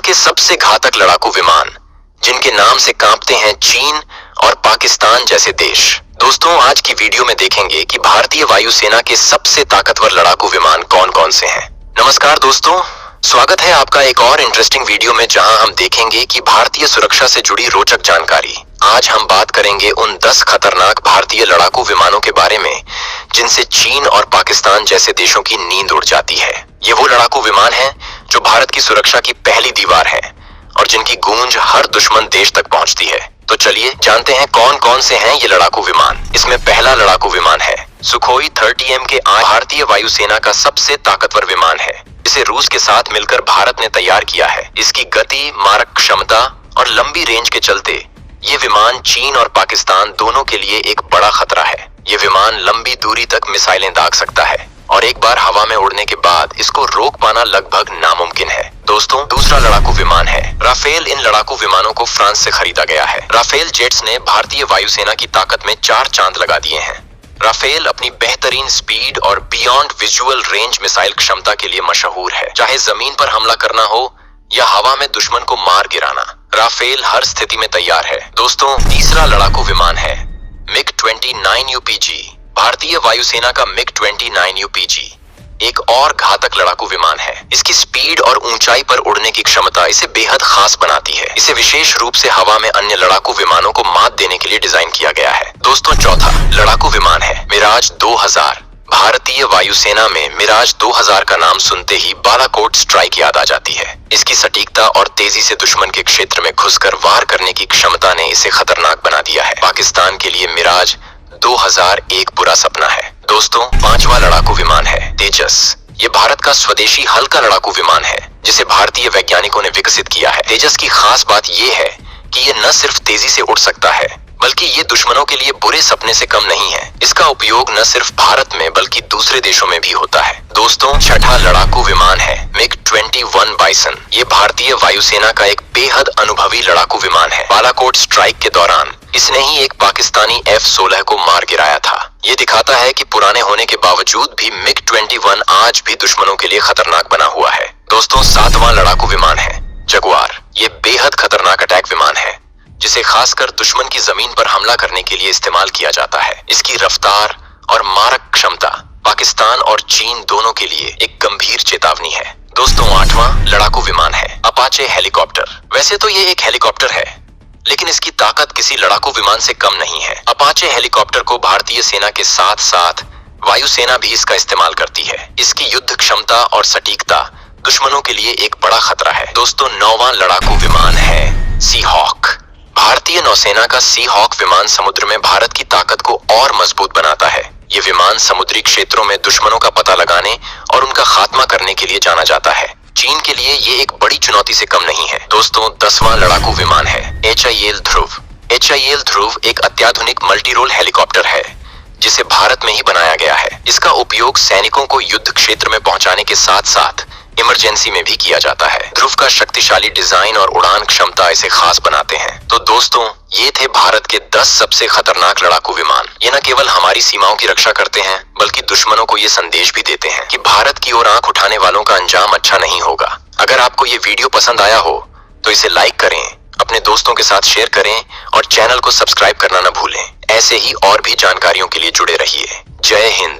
के सबसे घातक लड़ाकू विमान, जिनके नाम से कांपते हैं चीन और पाकिस्तान जैसे देश। दोस्तों, आज की वीडियो में देखेंगे कि भारतीय वायुसेना के सबसे ताकतवर लड़ाकू विमान कौन कौन से हैं। नमस्कार दोस्तों, स्वागत है आपका एक और इंटरेस्टिंग वीडियो में, जहां हम देखेंगे कि भारतीय सुरक्षा से जुड़ी रोचक जानकारी। आज हम बात करेंगे उन 10 खतरनाक भारतीय लड़ाकू विमानों के बारे में जिनसे चीन और पाकिस्तान जैसे देशों की नींद उड़ जाती है। ये वो लड़ाकू विमान हैं जो भारत की सुरक्षा की पहली दीवार है और जिनकी गूंज हर दुश्मन देश तक पहुंचती है। तो चलिए जानते हैं कौन कौन से हैं ये लड़ाकू विमान। इसमें पहला लड़ाकू विमान है सुखोई 30M के भारतीय वायुसेना का सबसे ताकतवर विमान है। इसे रूस के साथ मिलकर भारत ने तैयार किया है। इसकी गति, मारक क्षमता और लंबी रेंज के चलते ये विमान चीन और पाकिस्तान दोनों के लिए एक बड़ा खतरा है। ये विमान लंबी दूरी तक मिसाइलें दाग सकता है और एक बार हवा में उड़ने के बाद इसको रोक पाना लगभग नामुमकिन है। दोस्तों, दूसरा लड़ाकू विमान है राफेल। इन लड़ाकू विमानों को फ्रांस से खरीदा गया है। राफेल जेट्स ने भारतीय वायुसेना की ताकत में 4 चांद लगा दिए हैं। राफेल अपनी बेहतरीन स्पीड और बियॉन्ड विजुअल रेंज मिसाइल क्षमता के लिए मशहूर है। चाहे जमीन पर हमला करना हो या हवा में दुश्मन को मार गिराना, राफेल हर स्थिति में तैयार है। दोस्तों, तीसरा लड़ाकू विमान है MiG-29 UPG। भारतीय वायुसेना का MiG-29 UPG एक और घातक लड़ाकू विमान है। इसकी स्पीड और ऊंचाई पर उड़ने की क्षमता इसे बेहद खास बनाती है। इसे विशेष रूप से हवा में अन्य लड़ाकू विमानों को मात देने के लिए डिजाइन किया गया है। दोस्तों, चौथा लड़ाकू विमान है मिराज 2000। भारतीय वायुसेना में मिराज 2000 का नाम सुनते ही बालाकोट स्ट्राइक याद आ जाती है। इसकी सटीकता और तेजी से दुश्मन के क्षेत्र में घुसकर वार करने की क्षमता ने इसे खतरनाक बना दिया है। पाकिस्तान के लिए मिराज 2000 एक बुरा सपना है। दोस्तों, पांचवा लड़ाकू विमान है तेजस। ये भारत का स्वदेशी हल्का लड़ाकू विमान है जिसे भारतीय वैज्ञानिकों ने विकसित किया है। तेजस की खास बात यह है कि ये न सिर्फ तेजी से उड़ सकता है, बल्कि ये दुश्मनों के लिए बुरे सपने से कम नहीं है। इसका उपयोग न सिर्फ भारत में बल्कि दूसरे देशों में भी होता है। दोस्तों, छठा लड़ाकू विमान है MiG-21 बाइसन। ये भारतीय वायुसेना का एक बेहद अनुभवी लड़ाकू विमान है। बालाकोट स्ट्राइक के दौरान इसने ही एक पाकिस्तानी F-16 को मार गिराया था। ये दिखाता है कि पुराने होने के बावजूद भी MiG-21 आज भी दुश्मनों के लिए खतरनाक बना हुआ है। दोस्तों, सातवां लड़ाकू विमान है जगुआर। ये बेहद खतरनाक अटैक विमान है जिसे खासकर दुश्मन की जमीन पर हमला करने के लिए इस्तेमाल किया जाता है। इसकी रफ्तार और मारक क्षमता पाकिस्तान और चीन दोनों के लिए एक गंभीर चेतावनी है। दोस्तों, आठवां लड़ाकू विमान है अपाचे हेलीकॉप्टर। वैसे तो ये एक हेलीकॉप्टर है, लेकिन इसकी ताकत किसी लड़ाकू विमान से कम नहीं है। अपाचे हेलीकॉप्टर को भारतीय सेना के साथ साथ वायुसेना भी इसका इस्तेमाल करती है। इसकी युद्ध क्षमता और सटीकता दुश्मनों के लिए एक बड़ा खतरा है। दोस्तों, नौवां लड़ाकू विमान है सी हॉक। भारतीय नौसेना का सी हॉक विमान समुद्र में भारत की ताकत को और मजबूत बनाता है। ये विमान समुद्री क्षेत्रों में दुश्मनों का पता लगाने और उनका खात्मा करने के लिए जाना जाता है। चीन के लिए ये एक बड़ी चुनौती से कम नहीं है। दोस्तों, 10वां लड़ाकू विमान है HIL ध्रुव। HIL ध्रुव एक अत्याधुनिक मल्टी रोल हेलीकॉप्टर है जिसे भारत में ही बनाया गया है। इसका उपयोग सैनिकों को युद्ध क्षेत्र में पहुंचाने के साथ साथ इमरजेंसी में भी किया जाता है। ध्रुव का शक्तिशाली डिजाइन और उड़ान क्षमता इसे खास बनाते हैं। तो दोस्तों, ये थे भारत के 10 सबसे खतरनाक लड़ाकू विमान। ये न केवल हमारी सीमाओं की रक्षा करते हैं, बल्कि दुश्मनों को ये संदेश भी देते हैं कि भारत की ओर आंख उठाने वालों का अंजाम अच्छा नहीं होगा। अगर आपको ये वीडियो पसंद आया हो तो इसे लाइक करें, अपने दोस्तों के साथ शेयर करें और चैनल को सब्सक्राइब करना न भूलें। ऐसे ही और भी जानकारियों के लिए जुड़े रहिए। जय हिंद।